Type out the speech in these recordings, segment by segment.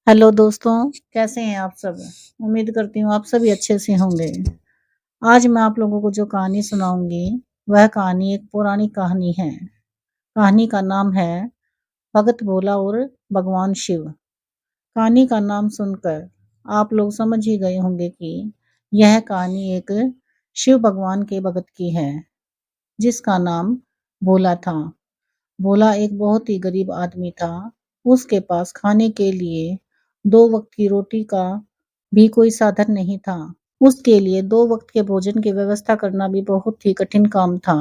Hello दोस्तों, कैसे हैं आप सब? उम्मीद करती हूँ आप सभी अच्छे से होंगे। आज मैं आप लोगों को जो कहानी सुनाऊँगी, वह कहानी एक पौराणिक कहानी है। कहानी का नाम है भगत भोला और भगवान शिव। कहानी का नाम सुनकर आप लोग समझ ही गए होंगे कि यह कहानी एक शिव भगवान के भगत की है, जिसका नाम भोला था। भोला एक बहुत ही गरीब आदमी था। उसके पास खाने के लिए 2 वक़्त की रोटी का भी कोई साधन नहीं था। उसके लिए 2 वक़्त के भोजन की व्यवस्था करना भी बहुत ही कठिन काम था।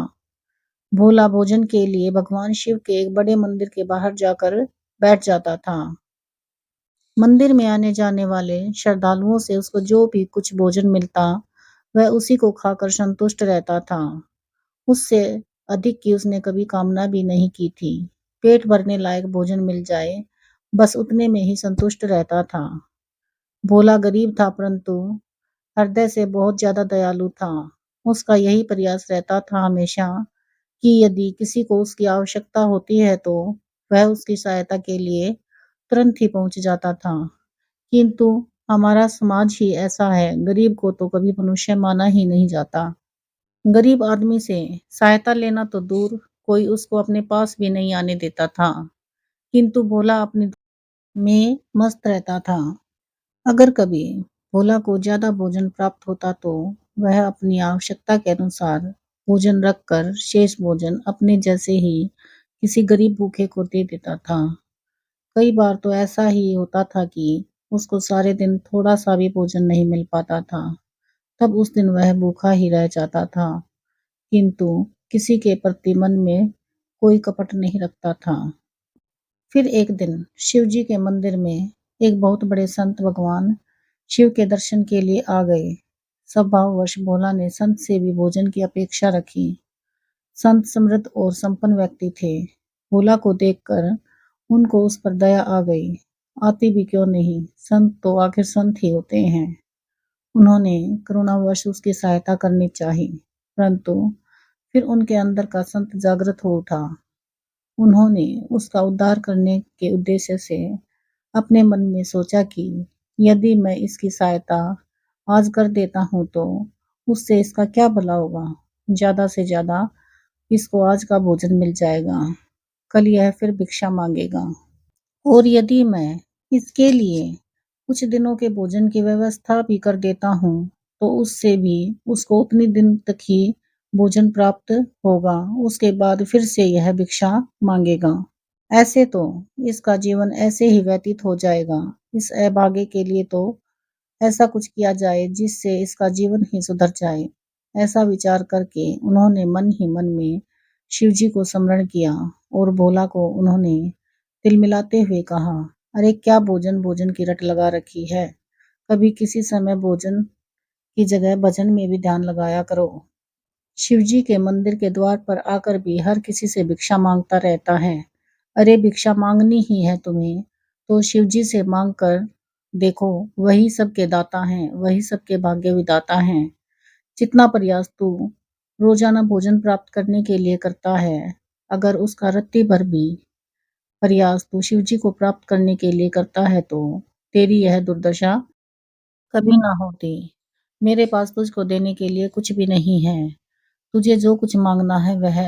भोला भोजन के लिए भगवान शिव के एक बड़े मंदिर के बाहर जाकर बैठ जाता था। मंदिर में आने-जाने वाले श्रद्धालुओं से उसको जो भी कुछ भोजन मिलता, वह उसी को खाकर संतुष्ट रहता था। उससे अधिक की उसने कभी कामना भी नहीं की थी। पेट भरने लायक भोजन मिल जाए, बस उतने में ही संतुष्ट रहता था। भोला गरीब था परंतु हृदय से बहुत ज़्यादा दयालु था। उसका यही प्रयास रहता था हमेशा कि यदि किसी को उसकी आवश्यकता होती है तो वह उसकी सहायता के लिए तुरंत ही पहुँच जाता था। किंतु हमारा समाज ही ऐसा है, गरीब को तो कभी मनुष्य माना ही नहीं जाता। गरीब आदमी से सहायता लेना तो दूर, कोई उसको अपने पास भी नहीं आने देता था। किंतु भोला अपनी में मस्त रहता था। अगर कभी भोला को ज्यादा भोजन प्राप्त होता तो वह अपनी आवश्यकता के अनुसार भोजन रखकर शेष भोजन अपने जैसे ही किसी गरीब भूखे को दे देता था। कई बार तो ऐसा ही होता था कि उसको सारे दिन थोड़ा सा भी भोजन नहीं मिल पाता था। तब उस दिन वह भूखा ही रह जाता था। किंतु किसी के प्रति मन में कोई कपट नहीं रखता था। फिर एक दिन शिव जी के मंदिर में एक बहुत बड़े संत भगवान शिव के दर्शन के लिए आ गए। स्वभाववश भोला ने संत से भी भोजन की अपेक्षा रखी। संत समृद्ध और संपन्न व्यक्ति थे। भोला को देखकर उनको उस पर दया आ गई। आती भी क्यों नहीं, संत तो आखिर संत ही होते हैं। उन्होंने करुणावश उसकी सहायता करनी चाही, परंतु फिर उनके अंदर का संत जागृत हो उठा। उन्होंने उसका उद्धार करने के उद्देश्य से अपने मन में सोचा कि यदि मैं इसकी सहायता आज कर देता हूँ तो उससे इसका क्या भला होगा। ज़्यादा से ज़्यादा इसको आज का भोजन मिल जाएगा, कल यह फिर भिक्षा मांगेगा। और यदि मैं इसके लिए कुछ दिनों के भोजन की व्यवस्था भी कर देता हूँ, तो उससे भी उसको उतनी दिन तक ही भोजन प्राप्त होगा, उसके बाद फिर से यह भिक्षा मांगेगा। ऐसे तो इसका जीवन ऐसे ही व्यतीत हो जाएगा। इस अभागे के लिए तो ऐसा कुछ किया जाए जिससे इसका जीवन ही सुधर जाए। ऐसा विचार करके उन्होंने मन ही मन में शिव जी को स्मरण किया और भोला को उन्होंने तिलमिलाते हुए कहा, अरे क्या भोजन भोजन की रट लगा रखी है। कभी किसी समय भोजन की जगह भजन में भी ध्यान लगाया करो। शिवजी के मंदिर के द्वार पर आकर भी हर किसी से भिक्षा मांगता रहता है। अरे भिक्षा मांगनी ही है तुम्हें तो शिवजी से मांग कर देखो, वही सबके दाता हैं, वही सबके भाग्य विधाता हैं। जितना प्रयास तू रोजाना भोजन प्राप्त करने के लिए करता है, अगर उसका रत्ती भर भी प्रयास तू शिवजी को प्राप्त करने के लिए करता है तो तेरी यह दुर्दशा कभी ना होती। मेरे पास तुझको देने के लिए कुछ भी नहीं है। तुझे जो कुछ मांगना है वह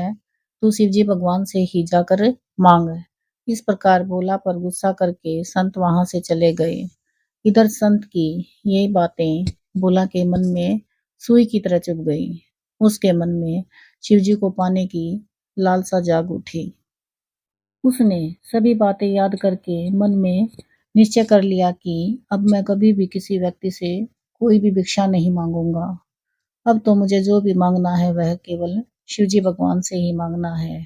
तू शिवजी भगवान से ही जाकर मांग। इस प्रकार भोला पर गुस्सा करके संत वहां से चले गए। इधर संत की ये बातें भोला के मन में सुई की तरह चुभ गई। उसके मन में शिवजी को पाने की लालसा जाग उठी। उसने सभी बातें याद करके मन में निश्चय कर लिया कि अब मैं कभी भी किसी व्यक्ति से कोई भी भिक्षा नहीं मांगूंगा। अब तो मुझे जो भी मांगना है वह केवल शिवजी भगवान से ही मांगना है।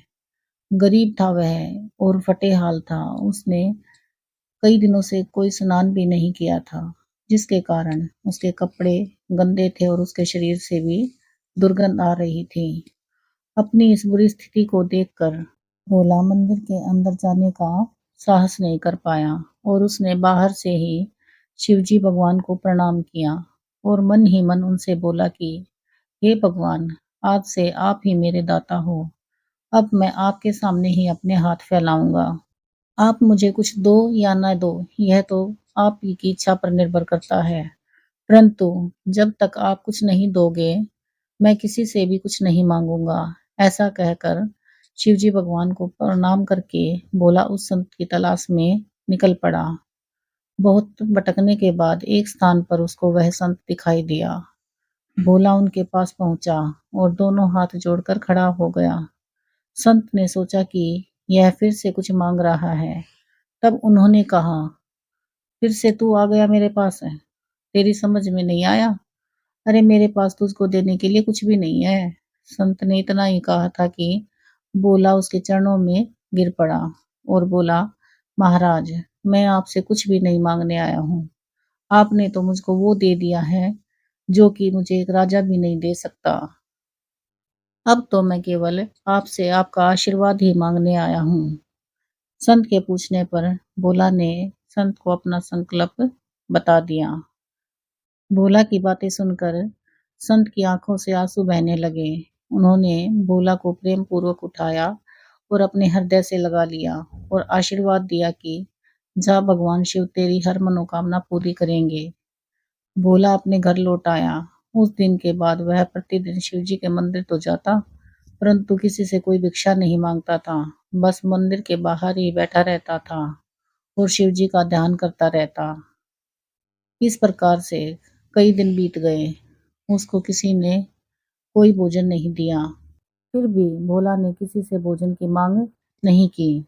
गरीब था वह और फटे हाल था। उसने कई दिनों से कोई स्नान भी नहीं किया था, जिसके कारण उसके कपड़े गंदे थे और उसके शरीर से भी दुर्गंध आ रही थी। अपनी इस बुरी स्थिति को देखकर भोला मंदिर के अंदर जाने का साहस नहीं कर पाया और उसने बाहर से ही शिवजी भगवान को प्रणाम किया और मन ही मन उनसे बोला कि हे भगवान, आज से आप ही मेरे दाता हो। अब मैं आपके सामने ही अपने हाथ फैलाऊंगा। आप मुझे कुछ दो या ना दो, यह तो आप ही की इच्छा पर निर्भर करता है, परंतु जब तक आप कुछ नहीं दोगे, मैं किसी से भी कुछ नहीं मांगूंगा। ऐसा कहकर शिवजी भगवान को प्रणाम करके भोला उस संत की तलाश में निकल पड़ा। बहुत भटकने के बाद एक स्थान पर उसको वह संत दिखाई दिया। भोला उनके पास पहुंचा और दोनों हाथ जोड़कर खड़ा हो गया। संत ने सोचा कि यह फिर से कुछ मांग रहा है। तब उन्होंने कहा, फिर से तू आ गया मेरे पास है, तेरी समझ में नहीं आया? अरे मेरे पास तुझको देने के लिए कुछ भी नहीं है। संत ने इतना ही कहा था कि बोला उसके चरणों में गिर पड़ा और बोला, महाराज, मैं आपसे कुछ भी नहीं मांगने आया हूँ। आपने तो मुझको वो दे दिया है जो कि मुझे एक राजा भी नहीं दे सकता। अब तो मैं केवल आपसे आपका आशीर्वाद ही मांगने आया हूँ। संत के पूछने पर भोला ने संत को अपना संकल्प बता दिया। भोला की बातें सुनकर संत की आंखों से आंसू बहने लगे। उन्होंने भोला को प्रेम पूर्वक उठाया और अपने हृदय से लगा लिया और आशीर्वाद दिया कि जा, भगवान शिव तेरी हर मनोकामना पूरी करेंगे। भोला अपने घर लौट आया। उस दिन के बाद वह प्रतिदिन शिव जी के मंदिर तो जाता, परंतु किसी से कोई भिक्षा नहीं मांगता था। बस मंदिर के बाहर ही बैठा रहता था और शिव जी का ध्यान करता रहता। इस प्रकार से कई दिन बीत गए। उसको किसी ने कोई भोजन नहीं दिया। फिर भी भोला ने किसी से भोजन की मांग नहीं की।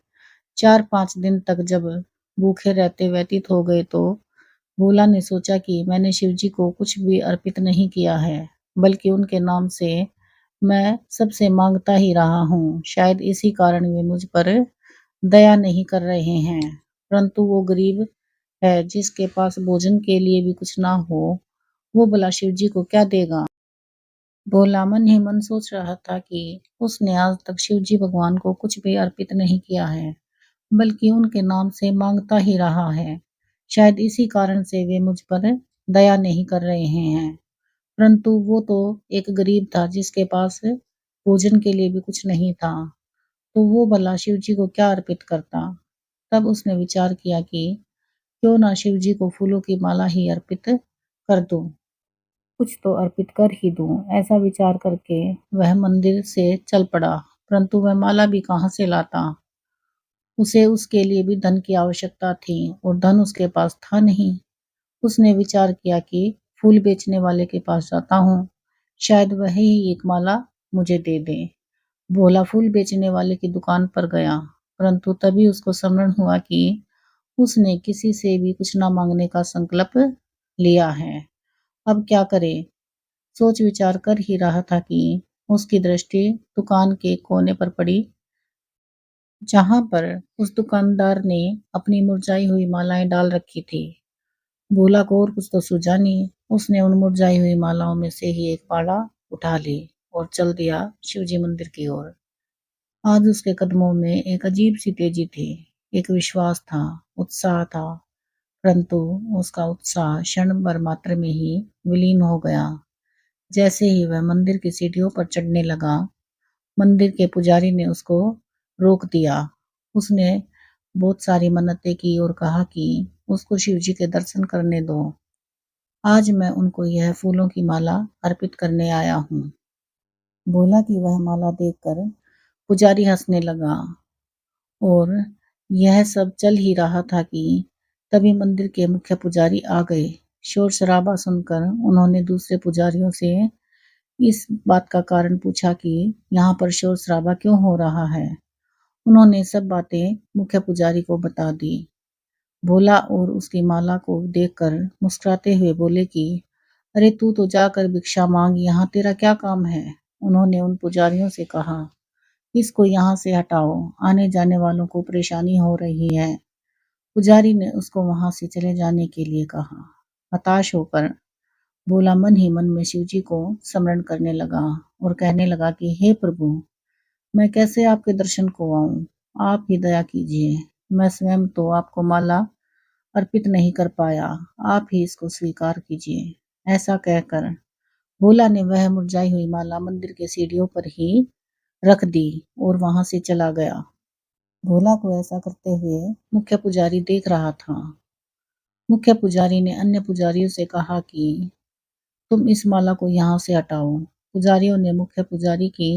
4-5 दिन तक जब भूखे रहते व्यतीत हो गए तो भोला ने सोचा कि मैंने शिव जी को कुछ भी अर्पित नहीं किया है, बल्कि उनके नाम से मैं सबसे मांगता ही रहा हूँ। शायद इसी कारण वे मुझ पर दया नहीं कर रहे हैं। परंतु वो गरीब है जिसके पास भोजन के लिए भी कुछ ना हो, वो भला शिव जी को क्या देगा? भोला मन ही मन सोच रहा था कि उसने आज तक शिव जी भगवान को कुछ भी अर्पित नहीं किया है, बल्कि उनके नाम से मांगता ही रहा है। शायद इसी कारण से वे मुझ पर दया नहीं कर रहे हैं। परंतु वो तो एक गरीब था जिसके पास भोजन के लिए भी कुछ नहीं था, तो वो भला शिव जी को क्या अर्पित करता? तब उसने विचार किया कि क्यों ना शिव जी को फूलों की माला ही अर्पित कर दूं, कुछ तो अर्पित कर ही दूं। ऐसा विचार करके वह मंदिर से चल पड़ा, परंतु वह माला भी कहाँ से लाता? उसे उसके लिए भी धन की आवश्यकता थी और धन उसके पास था नहीं। उसने विचार किया कि फूल बेचने वाले के पास जाता हूँ, शायद वह ही एक माला मुझे दे दे। भोला फूल बेचने वाले की दुकान पर गया, परंतु तभी उसको स्मरण हुआ कि उसने किसी से भी कुछ न मांगने का संकल्प लिया है। अब क्या करे? सोच विचार कर ही रहा था कि उसकी दृष्टि दुकान के कोने पर पड़ी, जहां पर उस दुकानदार ने अपनी मुरझाई हुई मालाएं डाल रखी थी। भोला को और कुछ तो सूझा नहीं। उसने उन मुरझाई हुई मालाओं में से ही एक माला उठा ली और चल दिया शिवजी मंदिर की ओर। आज उसके कदमों में एक अजीब सी तेजी थी, एक विश्वास था, उत्साह था, परंतु उसका उत्साह क्षण भर मात्र में ही विलीन हो गया। जैसे ही वह मंदिर की सीढ़ियों पर चढ़ने लगा, मंदिर के पुजारी ने उसको रोक दिया। उसने बहुत सारी मन्नतें की और कहा कि उसको शिवजी के दर्शन करने दो। आज मैं उनको यह फूलों की माला अर्पित करने आया हूँ। भोला की वह माला देखकर पुजारी हंसने लगा और यह सब चल ही रहा था कि तभी मंदिर के मुख्य पुजारी आ गए। शोर शराबा सुनकर उन्होंने दूसरे पुजारियों से इस बात का कारण पूछा कि यहाँ पर शोर शराबा क्यों हो रहा है। उन्होंने सब बातें मुख्य पुजारी को बता दी। भोला और उसकी माला को देखकर मुस्कुराते हुए बोले कि अरे तू तो जाकर भिक्षा मांग, यहाँ तेरा क्या काम है? उन्होंने उन पुजारियों से कहा, इसको यहाँ से हटाओ, आने जाने वालों को परेशानी हो रही है। पुजारी ने उसको वहां से चले जाने के लिए कहा। हताश होकर भोला मन ही मन में शिवजी को स्मरण करने लगा और कहने लगा कि हे प्रभु, मैं कैसे आपके दर्शन को आऊं? आप ही दया कीजिए। मैं स्वयं तो आपको माला अर्पित नहीं कर पाया, आप ही इसको स्वीकार कीजिए। ऐसा कहकर भोला ने वह मुरझाई हुई माला मंदिर के सीढ़ियों पर ही रख दी और वहां से चला गया। भोला को ऐसा करते हुए मुख्य पुजारी देख रहा था। मुख्य पुजारी ने अन्य पुजारियों से कहा कि तुम इस माला को यहाँ से हटाओ। पुजारियों ने मुख्य पुजारी की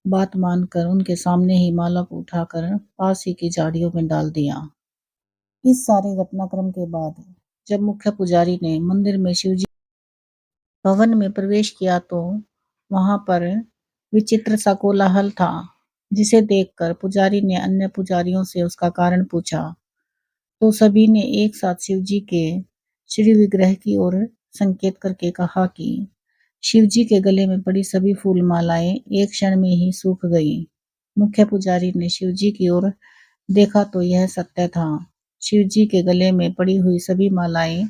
बात मानकर उनके सामने ही माला को उठाकर पास ही की झाड़ियों में डाल दिया। इस सारे घटनाक्रम के बाद जब मुख्य पुजारी ने मंदिर में शिवजी भवन में प्रवेश किया तो वहां पर विचित्र सा कोलाहल था, जिसे देखकर पुजारी ने अन्य पुजारियों से उसका कारण पूछा तो सभी ने एक साथ शिवजी के श्री विग्रह की ओर संकेत करके कहा कि शिवजी के गले में पड़ी सभी फूल मालाएं एक क्षण में ही सूख गई। मुख्य पुजारी ने शिवजी की ओर देखा तो यह सत्य था। शिवजी के गले में पड़ी हुई सभी मालाएं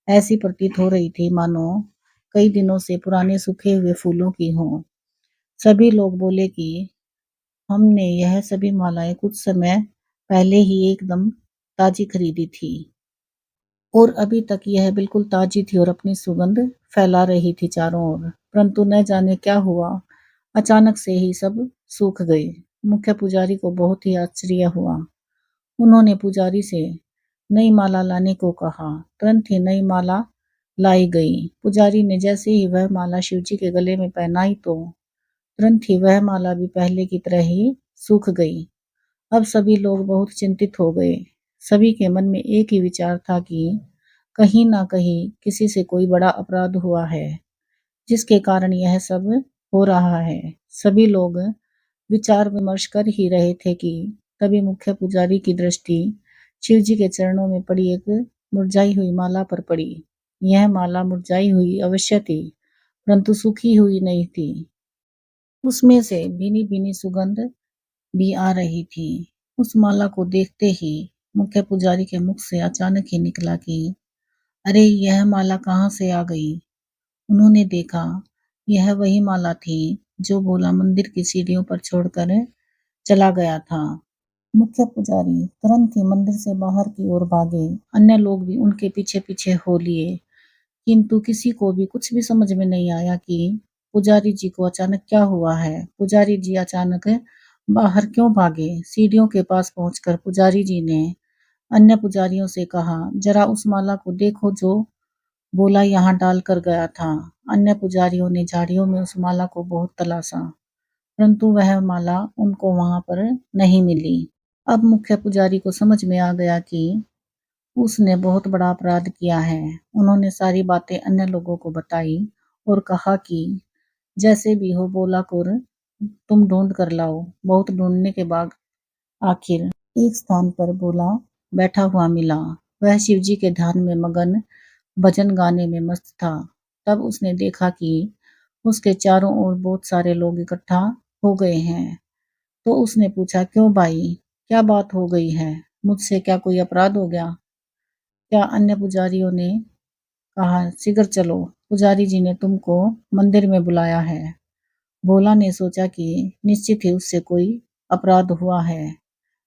ऐसी प्रतीत हो रही थी मानो कई दिनों से पुराने सूखे हुए फूलों की हों। सभी लोग बोले कि हमने यह सभी मालाएं कुछ समय पहले ही एकदम ताजी खरीदी थी और अभी तक यह बिल्कुल ताजी थी और अपनी सुगंध फैला रही थी चारों ओर, परंतु न जाने क्या हुआ, अचानक से ही सब सूख गए। मुख्य पुजारी को बहुत ही आश्चर्य हुआ। उन्होंने पुजारी से नई माला लाने को कहा। तुरंत ही नई माला लाई गई। पुजारी ने जैसे ही वह माला शिवजी के गले में पहनाई तो तुरंत ही वह माला भी पहले की तरह ही सूख गई। अब सभी लोग बहुत चिंतित हो गए। सभी के मन में एक ही विचार था कि कहीं ना कहीं किसी से कोई बड़ा अपराध हुआ है, जिसके कारण यह सब हो रहा है। सभी लोग विचार विमर्श कर ही रहे थे कि तभी मुख्य पुजारी की दृष्टि शिवजी के चरणों में पड़ी एक मुरझाई हुई माला पर पड़ी। यह माला मुरझाई हुई अवश्य थी, परंतु सूखी हुई नहीं थी। उसमें से भीनी भीनी सुगंध भी आ रही थी। उस माला को देखते ही मुख्य पुजारी के मुख से अचानक ही निकला कि अरे यह माला कहाँ से आ गई। उन्होंने देखा यह वही माला थी जो भोला मंदिर की सीढ़ियों पर छोड़कर चला गया था। मुख्य पुजारी तुरंत ही मंदिर से बाहर की ओर भागे। अन्य लोग भी उनके पीछे पीछे हो लिए, किंतु किसी को भी कुछ भी समझ में नहीं आया कि पुजारी जी को अचानक क्या हुआ है। पुजारी जी अचानक बाहर क्यों भागे। सीढ़ियों के पास पहुंचकर पुजारी जी ने अन्य पुजारियों से कहा, जरा उस माला को देखो जो बोला यहाँ डाल कर गया था। अन्य पुजारियों ने झाड़ियों में उस माला को बहुत तलाशा, परंतु वह माला उनको वहां पर नहीं मिली। अब मुख्य पुजारी को समझ में आ गया कि उसने बहुत बड़ा अपराध किया है। उन्होंने सारी बातें अन्य लोगों को बताई और कहा कि जैसे भी हो बोला को तुम ढूंढ कर लाओ। बहुत ढूंढने के बाद आखिर एक स्थान पर बोला बैठा हुआ मिला। वह शिवजी के ध्यान में मगन भजन गाने में मस्त था। तब उसने देखा कि उसके चारों ओर बहुत सारे लोग इकट्ठा हो गए हैं। तो उसने पूछा, क्यों भाई, क्या बात हो गई है? मुझसे क्या कोई अपराध हो गया क्या? अन्य पुजारियों ने कहा, शीघ्र चलो, पुजारी जी ने तुमको मंदिर में बुलाया है। भोला ने सोचा कि निश्चित ही उससे कोई अपराध हुआ है।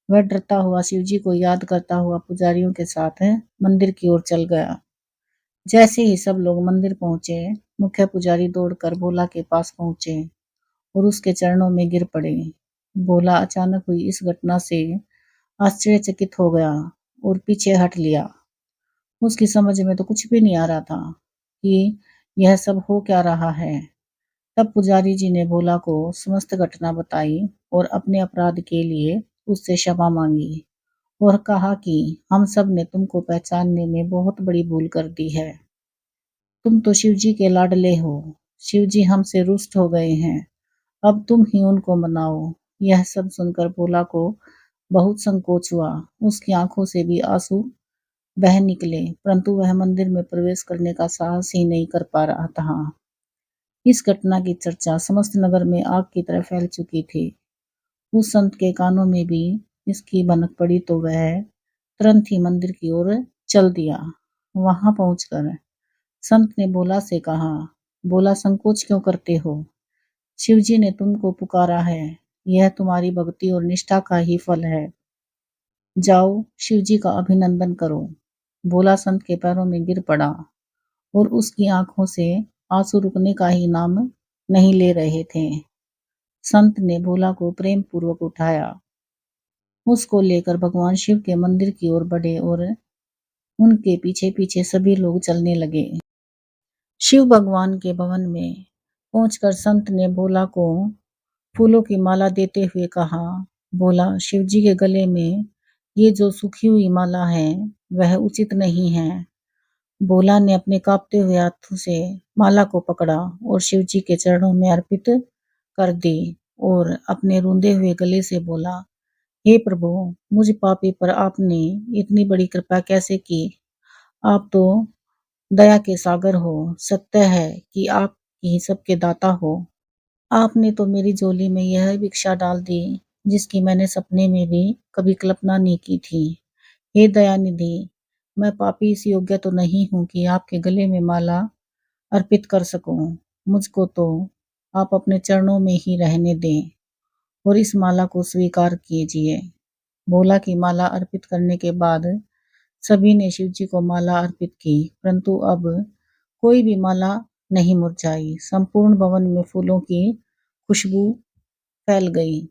वह डरता हुआ शिवजी को याद करता हुआ पुजारियों के साथ मंदिर की ओर चल गया। जैसे ही सब लोग मंदिर पहुंचे, मुख्य पुजारी दौड़कर भोला के पास पहुंचे और उसके चरणों में गिर पड़े। भोला अचानक हुई इस घटना से आश्चर्यचकित हो गया और पीछे हट लिया। उसकी समझ में तो कुछ भी नहीं आ रहा था कि यह सब हो क्या रहा है। तब पुजारी जी ने भोला को समस्त घटना बताई और अपने अपराध के लिए उससे क्षमा मांगी और कहा कि हम सब ने तुमको पहचानने में बहुत बड़ी भूल कर दी है। तुम तो शिव जी के लाडले हो। शिव जी हमसे रुष्ट हो गए हैं। अब तुम ही उनको मनाओ। यह सब सुनकर भोला को बहुत संकोच हुआ। उसकी आंखों से भी आंसू बह निकले, परंतु वह मंदिर में प्रवेश करने का साहस ही नहीं कर पा रहा था। इस घटना की चर्चा समस्त नगर में आग की तरह फैल चुकी थी। उस संत के कानों में भी इसकी भनक पड़ी तो वह तुरंत ही मंदिर की ओर चल दिया। वहां पहुंचकर संत ने भोला से कहा, भोला, संकोच क्यों करते हो? शिवजी ने तुमको पुकारा है। यह तुम्हारी भक्ति और निष्ठा का ही फल है। जाओ, शिवजी का अभिनंदन करो। भोला संत के पैरों में गिर पड़ा और उसकी आंखों से आंसू रुकने का ही नाम नहीं ले रहे थे। संत ने भोला को प्रेम पूर्वक उठाया, उसको लेकर भगवान शिव के मंदिर की ओर बढ़े और उनके पीछे पीछे सभी लोग चलने लगे। शिव भगवान के भवन में पहुंचकर संत ने भोला को फूलों की माला देते हुए कहा, भोला, शिव जी के गले में ये जो सूखी हुई माला है वह उचित नहीं है। भोला ने अपने कांपते हुए हाथों से माला को पकड़ा और शिव जी के चरणों में अर्पित कर दी और अपने रूंधे हुए गले से बोला, हे प्रभु, मुझ पापी पर आपने इतनी बड़ी कृपा कैसे की? आप तो दया के सागर हो। सत्य है कि आप ही सबके दाता हो। आपने तो मेरी झोली में यह भिक्षा डाल दी जिसकी मैंने सपने में भी कभी कल्पना नहीं की थी। हे दयानिधि, मैं पापी इस योग्य तो नहीं हूं कि आपके गले में माला अर्पित कर सकूं। मुझको तो आप अपने चरणों में ही रहने दें और इस माला को स्वीकार कीजिए। भोला की माला अर्पित करने के बाद सभी ने शिव जी को माला अर्पित की, परंतु अब कोई भी माला नहीं मुरझाई। संपूर्ण भवन में फूलों की खुशबू फैल गई।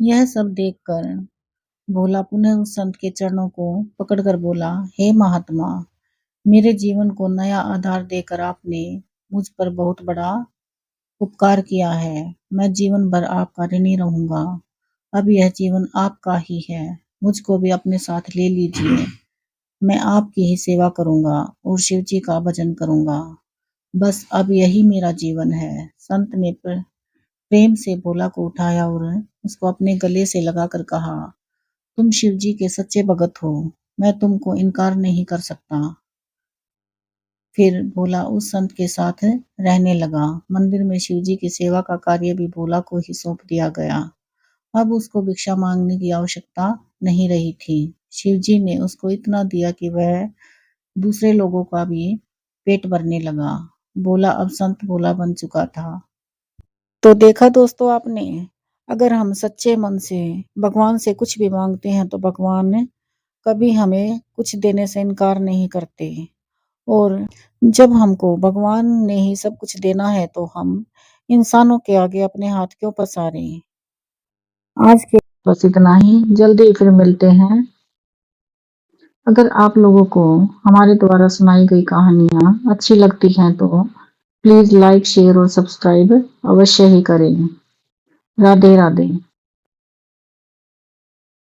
यह सब देखकर भोला पुनः उस संत के चरणों को पकड़कर बोला, हे महात्मा, मेरे जीवन को नया आधार देकर आपने मुझ पर बहुत बड़ा उपकार किया है। मैं जीवन भर आपका ऋणी रहूंगा। अब यह जीवन आपका ही है। मुझको भी अपने साथ ले लीजिए। मैं आपकी ही सेवा करूंगा और शिव जी का भजन करूंगा। बस अब यही मेरा जीवन है। संत ने प्रेम से भोला को उठाया और उसको अपने गले से लगाकर कहा, तुम शिव जी के सच्चे भगत हो। मैं तुमको इनकार नहीं कर सकता। फिर भोला उस संत के साथ रहने लगा। मंदिर में शिव जी की सेवा का कार्य भी भोला को ही सौंप दिया गया। अब उसको भिक्षा मांगने की आवश्यकता नहीं रही थी। शिव जी ने उसको इतना दिया कि वह दूसरे लोगों का भी पेट भरने लगा। भोला अब संत भोला बन चुका था। तो देखा दोस्तों आपने, अगर हम सच्चे मन से भगवान से कुछ भी मांगते हैं तो भगवान कभी हमें कुछ देने से इनकार नहीं करते। और जब हमको भगवान ने ही सब कुछ देना है तो हम इंसानों के आगे अपने हाथ क्यों पसारें। आज के बस इतना ही। जल्दी फिर मिलते हैं। अगर आप लोगों को हमारे द्वारा सुनाई गई कहानियाँ अच्छी लगती हैं तो प्लीज लाइक, शेयर और सब्सक्राइब अवश्य ही करें। राधे राधे।